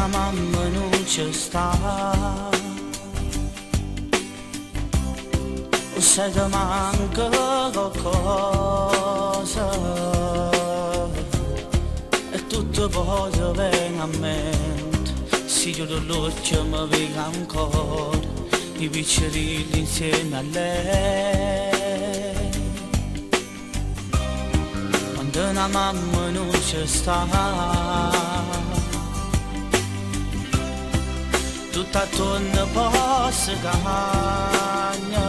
la mamma non ci sta, o se ti manca qualcosa e tutto poi ti viene a mente. Se io l'occhio mi vedo ancora i piccirilli insieme a lei. Quando una mamma non ci sta, tutto attorno poi si cagna,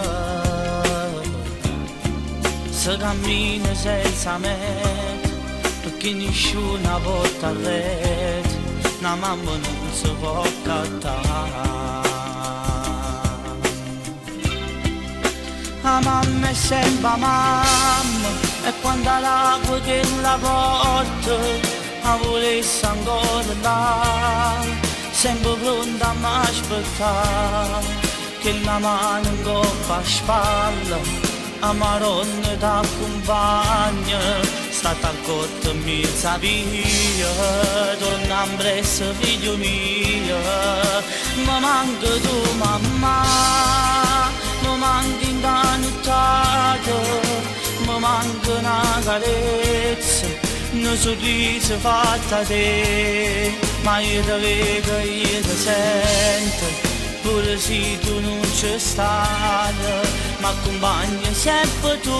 si cammina senza meta, perché nessuno porta a rete, una mamma non si può cattare. La mamma è sempre mamma, e quando l'acqua che la porta, la volesse ancora là, sempre pronta a m'aspettare, che la mano in coppa a spalla, a maronna t'accompagna, stata accorta mezza via, torna in presso figlio mio, mi manca tu mamma, mi manca in nottata, mi manca una carezza, un sorriso fatto a te, ma io ti vedo, io ti sento, pure se tu non ci stai, mi accompagni sempre tu.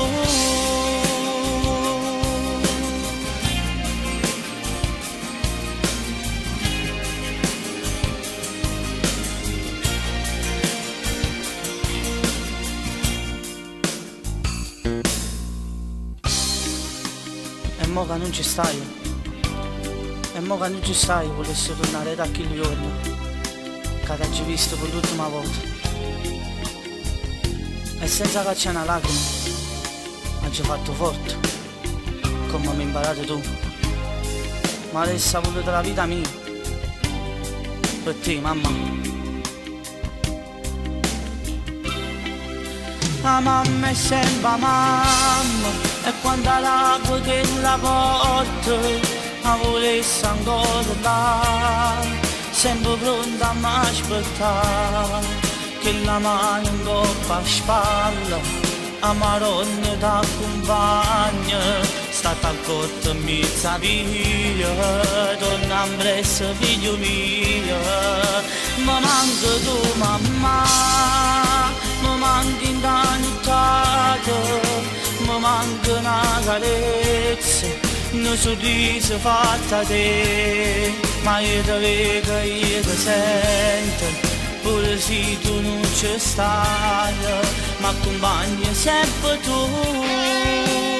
E mo che non ci stai, volessi tornare da quel giorno che ti hagi visto per l'ultima volta, e senza che c'è una lacrima hagi fatto forte come mi hai imparato tu, ma adesso ho voluto la vita mia per te mamma. La mamma è sempre mamma, e quando l'acqua che la porta, la volesse ancora là, sempre pronta a m'aspettare, che la mano in coppa a spalla, a maronna t'accompagna, stata accorta mezza via, torna in presso figlio mio, mi manca tu mamma, mi manca in nottata, mi manca una carezza, un sorriso fatto a te, ma io ti vedo, io ti sento, pure se tu non ci stai, mi accompagni sempre tu.